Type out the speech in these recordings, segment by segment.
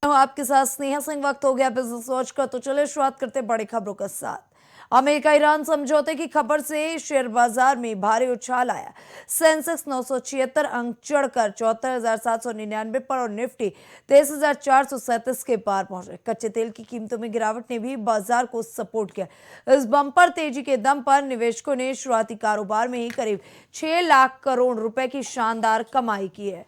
आपके साथ स्नेहा सिंह। वक्त हो गया बिजनेस वॉच का, तो चले शुरुआत करते बड़ी खबरों के साथ। अमेरिका ईरान समझौते की खबर से शेयर बाजार में भारी उछाल आया। सेंसेक्स 976 अंक चढ़कर 74,799 पर और निफ्टी 23,437 के पार पहुंचे। कच्चे तेल की कीमतों में गिरावट ने भी बाजार को सपोर्ट किया। इस बम्पर तेजी के दम पर निवेशकों ने शुरुआती कारोबार में ही करीब 6 लाख करोड़ रुपए की शानदार कमाई की है।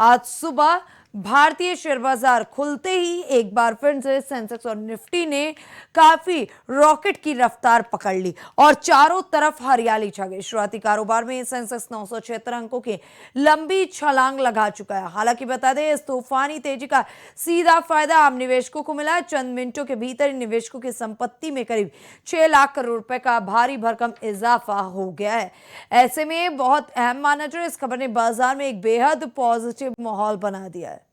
आज सुबह भारतीय शेयर बाजार खुलते ही एक बार फिर से सेंसेक्स और निफ्टी ने काफी रॉकेट की रफ्तार पकड़ ली और चारों तरफ हरियाली छा गई। शुरुआती कारोबार में सेंसेक्स 976 अंकों की लंबी छलांग लगा चुका है। हालांकि बता दें, इस तूफानी तेजी का सीधा फायदा आम निवेशकों को मिला। चंद मिनटों के भीतर निवेशकों की संपत्ति में करीब 6 लाख करोड़ रुपए का भारी भरकम इजाफा हो गया है। ऐसे में बहुत अहम माना जाए, इस खबर ने बाजार में एक बेहद पॉजिटिव माहौल बना दिया है।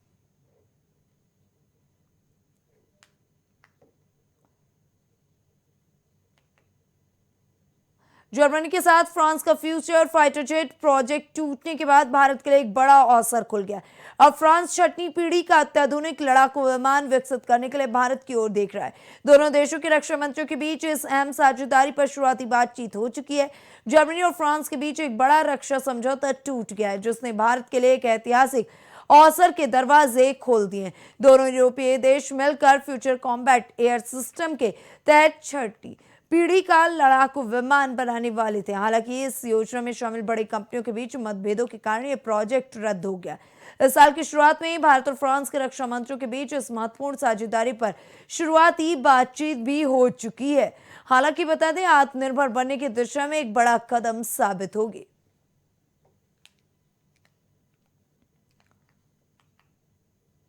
जर्मनी के साथ फ्रांस का फ्यूचर फाइटर जेट प्रोजेक्ट टूटने के बाद भारत के लिए एक बड़ा अवसर खुल गया। अब फ्रांस छठवीं पीढ़ी का अत्याधुनिक लड़ाकू विमान विकसित करने के लिए भारत की ओर देख रहा है। दोनों देशों के रक्षा मंत्रियों के बीच इस अहम साझेदारी पर शुरुआती बातचीत हो चुकी है। जर्मनी और फ्रांस के बीच एक बड़ा रक्षा समझौता टूट गया है, जिसने भारत के लिए एक ऐतिहासिक अवसर के दरवाजे खोल दिए। दोनों यूरोपीय देश मिलकर फ्यूचर कॉम्बैट एयर सिस्टम के तहत छठी पीढ़ी का लड़ाकू विमान बनाने वाले थे। हालांकि इस योजना में शामिल बड़ी कंपनियों के बीच मतभेदों के कारण यह प्रोजेक्ट रद्द हो गया। इस साल की शुरुआत में ही भारत और फ्रांस के रक्षा मंत्रियों के बीच इस महत्वपूर्ण साझेदारी पर शुरुआती बातचीत भी हो चुकी है। हालांकि बता दें, आत्मनिर्भर बनने की दिशा में एक बड़ा कदम साबित होगी।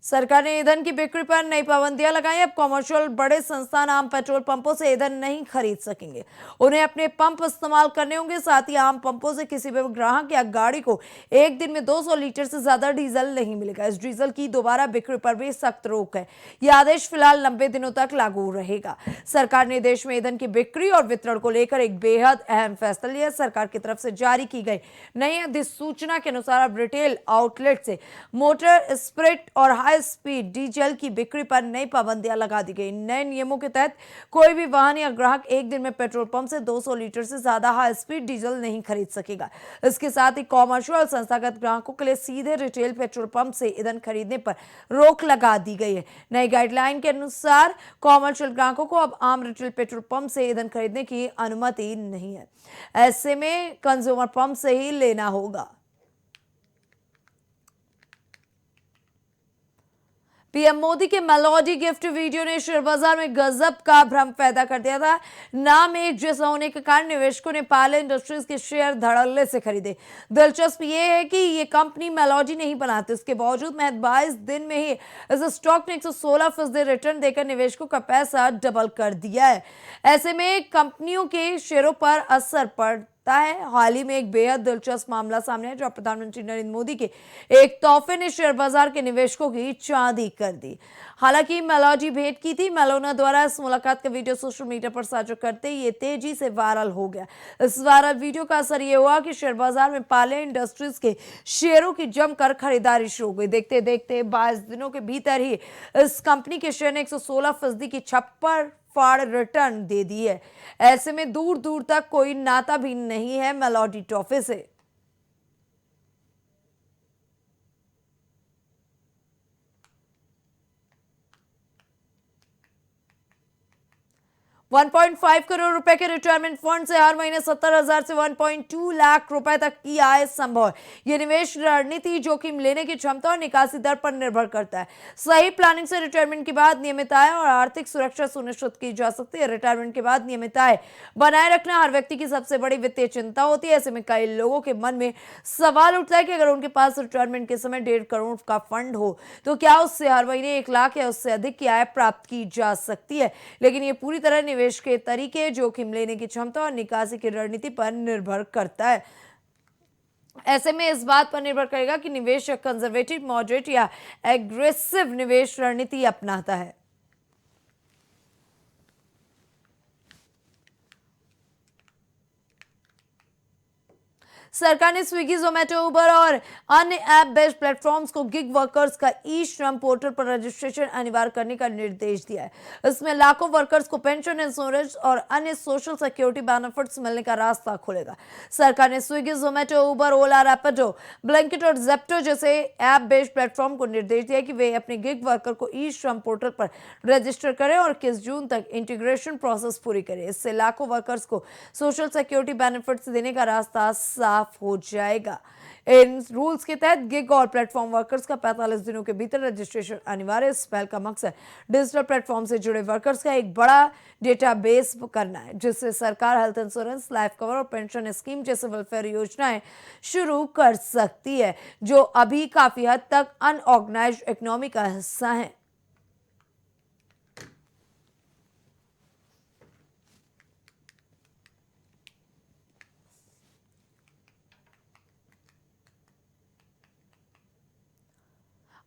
सरकार ने ईंधन की बिक्री पर नई पाबंदियां लगाई। अब कमर्शियल बड़े संस्थान आम पेट्रोल पंपों से ईंधन नहीं खरीद सकेंगे। उन्हें अपने पंप इस्तेमाल करने होंगे। साथ ही आम पंपों से किसी भी ग्राहक या गाड़ी को एक दिन में 200 लीटर से ज्यादा डीजल नहीं मिलेगा। इस डीजल की दोबारा बिक्री पर भी सख्त रोक है। यह आदेश फिलहाल 90 दिनों तक लागू रहेगा। सरकार ने देश में ईंधन की बिक्री और वितरण को लेकर एक बेहद अहम फैसला लिया। सरकार की तरफ से जारी की गई नई अधिसूचना के अनुसार अब रिटेल आउटलेट से मोटर स्पिरिट और हाई स्पीड डीजल की बिक्री पर नई पाबंदियां लगा दी गई। नए नियमों के तहत कोई भी वाहन या ग्राहक एक दिन में पेट्रोल पंप से 200 लीटर से ज्यादा हाई स्पीड डीजल नहीं खरीद सकेगा। इसके साथ ही कॉमर्शियल और संस्थागत ग्राहकों के लिए सीधे रिटेल पेट्रोल पंप से ईंधन खरीदने पर रोक लगा दी गई है। नई गाइडलाइन के अनुसार कॉमर्शियल ग्राहकों को अब आम रिटेल पेट्रोल पंप से ईंधन खरीदने की अनुमति नहीं है। ऐसे में कंज्यूमर पंप से ही लेना होगा। पीएम मोदी के मेलोडी गिफ्ट वीडियो ने शेयर बाजार में गजब का भ्रम पैदा कर दिया था। नाम एक जैसा होने के कारण निवेशकों ने पायलट इंडस्ट्रीज के शेयर धड़ल्ले से खरीदे। दिलचस्प यह है कि यह कंपनी मेलोडी नहीं बनाती, इसके बावजूद महज 22 दिन में ही इस स्टॉक ने 116% रिटर्न देकर निवेशकों का पैसा डबल कर दिया है। ऐसे में कंपनियों के शेयरों पर असर पड़ता है। हाल ही में एक बेहद दिलचस्प मामला सामने है, जहां प्रधानमंत्री नरेंद्र मोदी के एक तोहफे ने शेयर बाजार के निवेशकों की चांदी कर दी। हालांकि मेलोडी भेंट की थी। मेलोना द्वारा इस मुलाकात का वीडियो सोशल मीडिया पर साझा करते ही ये तेजी से वायरल हो गया। इस वायरल वीडियो का असर ये हुआ कि शेयर बाजार में पायलट इंडस्ट्रीज के शेयरों की जमकर खरीदारी शुरू हो गई। देखते देखते 22 दिनों के भीतर ही इस कंपनी के शेयर ने 116% की छप्पर फाड़ रिटर्न दे दी है। ऐसे में दूर दूर तक कोई नाता भी नहीं है मेलोडी टॉफी से। 1.5 करोड़ रुपए के रिटायरमेंट फंड से हर महीने 70,000 से 1.2 लाख रुपए तक की आय संभव है। यह निवेश रणनीति जोखिम लेने की क्षमता और निकासी दर पर निर्भर करता है। सही प्लानिंग से रिटायरमेंट के बाद नियमित आय और आर्थिक सुरक्षा सुनिश्चित की जा सकती है। रिटायरमेंट के बाद नियमित आय बनाए रखना हर व्यक्ति की सबसे बड़ी वित्तीय चिंता होती है। ऐसे में कई लोगों के मन में सवाल उठता है कि अगर उनके पास रिटायरमेंट के समय 1.5 करोड़ का फंड हो तो क्या उससे हर महीने 1 लाख या उससे अधिक की आय प्राप्त की जा सकती है। लेकिन यह पूरी तरह निवेश के तरीके, जोखिम लेने की क्षमता और निकासी की रणनीति पर निर्भर करता है। ऐसे में इस बात पर निर्भर करेगा कि निवेशक कंजर्वेटिव, मॉडरेट या एग्रेसिव निवेश रणनीति अपनाता है। सरकार ने स्विगी, जोमेटो, उबर और अन्य ऐप बेस्ड प्लेटफॉर्म्स को गिग वर्कर्स का ई श्रम पोर्टल पर रजिस्ट्रेशन अनिवार्य करने का निर्देश दिया है। इसमें लाखों वर्कर्स को पेंशन, इंश्योरेंस और अन्य सोशल सिक्योरिटी बेनिफिट्स मिलने का रास्ता खुलेगा। सरकार ने स्विगी, जोमेटो, उबर, ओला, रैपिडो, ब्लिंकिट और जेप्टो जैसे ऐप बेस्ड प्लेटफॉर्म को निर्देश दिया कि वे अपने गिग वर्कर को ई श्रम पोर्टल पर रजिस्टर करें और 21 जून तक इंटीग्रेशन प्रोसेस पूरी करें। इससे लाखों वर्कर्स को सोशल सिक्योरिटी बेनिफिट्स देने का रास्ता साफ हो जाएगा। इन रूल्स के तहत गिग और प्लेटफॉर्म वर्कर्स का 45 दिनों के भीतर रजिस्ट्रेशन अनिवार्य। इस पहल का मकसद डिजिटल प्लेटफॉर्म से जुड़े वर्कर्स का एक बड़ा डेटाबेस करना है, जिससे सरकार हेल्थ इंश्योरेंस, लाइफ कवर और पेंशन स्कीम जैसे वेलफेयर योजनाएं शुरू कर सकती है, जो अभी काफी हद तक अनऑर्गेनाइज्ड इकोनॉमी का हिस्सा है।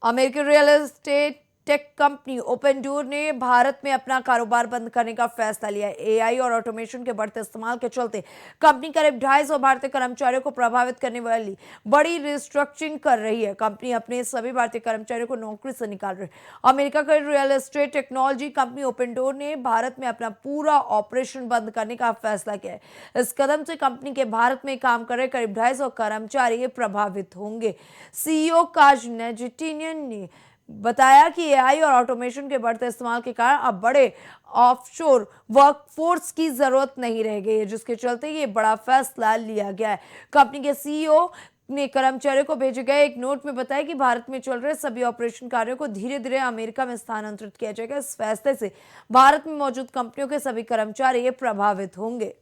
अमेरिकी रियल एस्टेट टेक कंपनी ओपनडोर ने भारत में अपना कारोबार बंद करने का फैसला लिया है। एआई और ऑटोमेशन के बढ़ते इस्तेमाल के चलते कंपनी करीब 250 भारतीय कर्मचारियों को प्रभावित करने वाली बड़ी रिस्ट्रक्चरिंग कर रही है। कंपनी अपने सभी भारतीय कर्मचारियों को नौकरी से निकाल रही है। अमेरिका की रियल एस्टेट टेक्नोलॉजी कंपनी ओपनडोर ने भारत में अपना पूरा ऑपरेशन बंद करने का फैसला किया है। इस कदम से कंपनी के भारत में काम कर रहे करीब 250 कर्मचारी प्रभावित होंगे। सीईओ काज नेजिटिनियन ने बताया कि एआई और ऑटोमेशन के बढ़ते इस्तेमाल के कारण अब बड़े ऑफशोर वर्कफोर्स की जरूरत नहीं रह गई है, जिसके चलते ये बड़ा फैसला लिया गया है। कंपनी के सीईओ ने कर्मचारियों को भेजे गए एक नोट में बताया कि भारत में चल रहे सभी ऑपरेशन कार्यों को धीरे धीरे अमेरिका में स्थानांतरित किया जाएगा। इस फैसले से भारत में मौजूद कंपनियों के सभी कर्मचारी प्रभावित होंगे।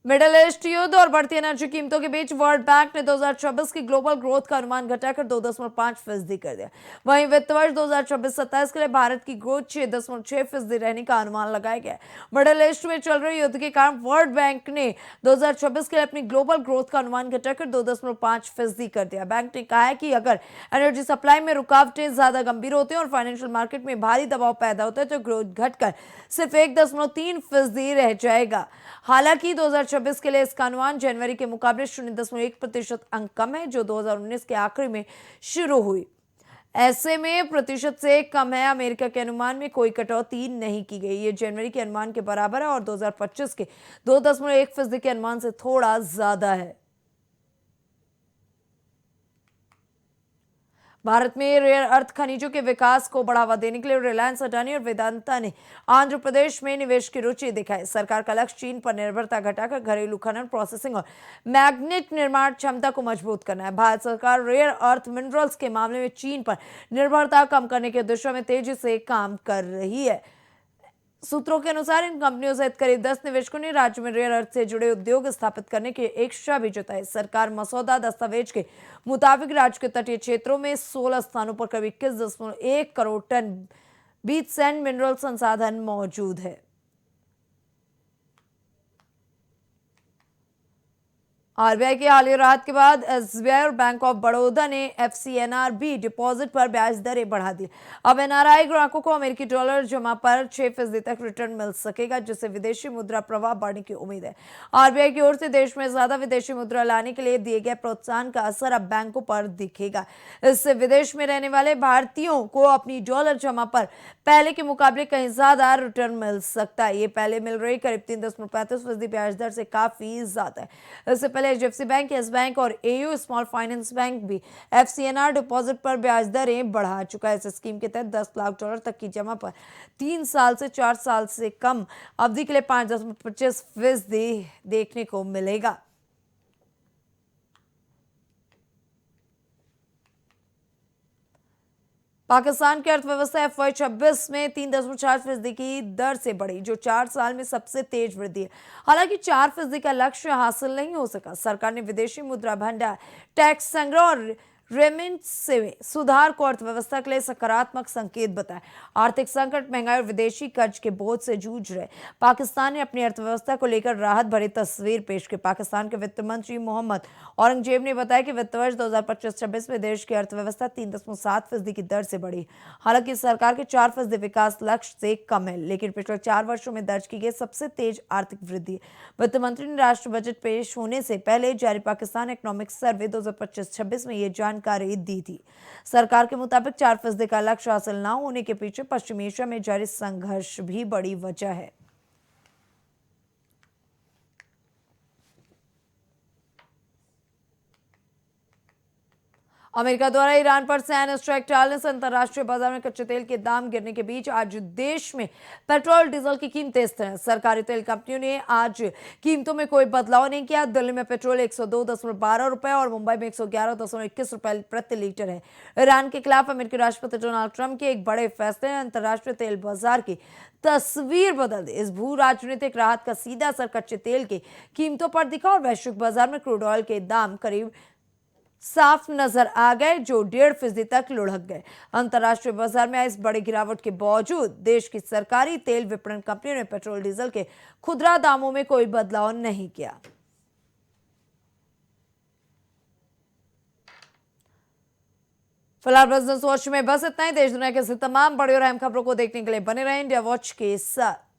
मिडिल ईस्ट युद्ध और बढ़ती एनर्जी कीमतों के बीच वर्ल्ड बैंक ने 2026 की ग्लोबल ग्रोथ का अनुमान घटाकर 2.5% कर दिया। वहीं वित्त वर्ष 2026-27 के लिए भारत की ग्रोथ 6.6% रहने का अनुमान लगाया गया है। मिडिल ईस्ट में चल रहे युद्ध के कारण वर्ल्ड बैंक ने 2026 के लिए अपनी ग्लोबल ग्रोथ का अनुमान घटाकर 2.5% कर दिया। बैंक ने कहा है कि अगर एनर्जी सप्लाई में रुकावटें ज्यादा गंभीर होती हैं और फाइनेंशियल मार्केट में भारी दबाव पैदा होता है तो ग्रोथ घटकर सिर्फ 1.3% रह जाएगा। हालांकि 2026 के लिए इसका अनुमान जनवरी के मुकाबले 0.1% अंक कम है, जो 2019 के आखिरी में शुरू हुई। ऐसे में प्रतिशत से कम है। अमेरिका के अनुमान में कोई कटौती नहीं की गई। ये जनवरी के अनुमान के बराबर है और 2025 के 2.1% के अनुमान से थोड़ा ज्यादा है। भारत में रेयर अर्थ खनिजों के विकास को बढ़ावा देने के लिए रिलायंस, अडानी और वेदांता ने आंध्र प्रदेश में निवेश की रुचि दिखाई। सरकार का लक्ष्य चीन पर निर्भरता घटाकर घरेलू खनन, प्रोसेसिंग और मैग्नेट निर्माण क्षमता को मजबूत करना है। भारत सरकार रेयर अर्थ मिनरल्स के मामले में चीन पर निर्भरता कम करने की दिशा में तेजी से काम कर रही है। सूत्रों के अनुसार इन कंपनियों सहित करीब 10 निवेशकों ने राज्य में रेयर अर्थ से जुड़े उद्योग स्थापित करने की इच्छा भी जताई। सरकार मसौदा दस्तावेज के मुताबिक राज्य के तटीय क्षेत्रों में 16 स्थानों पर करीब 21.1 crore ton beach sand mineral संसाधन मौजूद है। आरबीआई की हालिया राहत के बाद एसबीआई और बैंक ऑफ बड़ौदा ने एफसीएनआरबी डिपॉजिट पर ब्याज दरें बढ़ा दी। अब एनआरआई ग्राहकों को अमेरिकी डॉलर जमा पर 6% तक रिटर्न मिल सकेगा, जिससे विदेशी मुद्रा प्रवाह बढ़ने की उम्मीद है। आरबीआई की ओर से देश में ज्यादा विदेशी मुद्रा लाने के लिए दिए गए प्रोत्साहन का असर अब बैंकों पर दिखेगा। इससे विदेश में रहने वाले भारतीयों को अपनी डॉलर जमा पर पहले के मुकाबले कहीं ज्यादा रिटर्न मिल सकता है। ये पहले मिल रही करीब 3.35% ब्याज दर से काफी ज्यादा है। इससे पहले एचडीएफसी बैंक, यस बैंक और एयू स्मॉल फाइनेंस बैंक भी एफसीएनआर डिपॉजिट पर ब्याज दरें बढ़ा चुका है। इस स्कीम के तहत 10 लाख डॉलर तक की जमा पर 3 साल से 4 साल से कम अवधि के लिए 5.25% देखने को मिलेगा। पाकिस्तान की अर्थव्यवस्था FY26 में 3.4% की दर से बढ़ी, जो 4 साल में सबसे तेज वृद्धि है। हालांकि 4% का लक्ष्य हासिल नहीं हो सका। सरकार ने विदेशी मुद्रा भंडार, टैक्स संग्रह और रेमिटेंस में सुधार को अर्थव्यवस्था के लिए सकारात्मक संकेत बताया। आर्थिक संकट, महंगाई और विदेशी कर्ज के बोझ से जूझ रहे पाकिस्तान ने अपनी अर्थव्यवस्था को लेकर राहत भरी तस्वीर पेश की। पाकिस्तान के वित्त मंत्री मोहम्मद औरंगजेब ने बताया कि वित्त वर्ष 2025-26 में देश की अर्थव्यवस्था 3.7% की दर से बढ़ी। हालांकि सरकार के 4% विकास लक्ष्य से कम है, लेकिन पिछले 4 वर्षों में दर्ज की गई सबसे तेज आर्थिक वृद्धि। वित्त मंत्री ने राष्ट्र बजट पेश होने से पहले जारी पाकिस्तान इकोनॉमिक सर्वे 2025-26 में ये जानकारी दी थी। सरकार के मुताबिक 4% का लक्ष्य हासिल न होने के पीछे पश्चिमी एशिया में जारी संघर्ष भी बड़ी वजह है। अमेरिका द्वारा ईरान पर सैन्य स्ट्राइक टालने से अंतर्राष्ट्रीय बाजार में कच्चे तेल के दाम गिरने के बीच आज देश में पेट्रोल डीजल की कीमतें स्थिर हैं। सरकारी तेल कंपनियों ने आज कीमतों में कोई बदलाव नहीं किया। दिल्ली में पेट्रोल 102.12 रुपए और मुंबई में 111.21 रुपए प्रति लीटर है। ईरान के खिलाफ अमेरिकी राष्ट्रपति डोनाल्ड ट्रंप के एक बड़े फैसले ने अंतर्राष्ट्रीय तेल बाजार की तस्वीर बदल दी। इस भू राजनीतिक राहत का सीधा असर कच्चे तेल की कीमतों पर दिखा और वैश्विक बाजार में क्रूड ऑयल के दाम करीब साफ नजर आ गए, जो 1.5% तक लुढ़क गए। अंतर्राष्ट्रीय बाजार में इस बड़ी गिरावट के बावजूद देश की सरकारी तेल विपणन कंपनियों ने पेट्रोल डीजल के खुदरा दामों में कोई बदलाव नहीं किया। फिलहाल बिजनेस वॉच में बस इतना ही। देश दुनिया के तमाम बड़ी और अहम खबरों को देखने के लिए बने रहें इंडिया वॉच के साथ।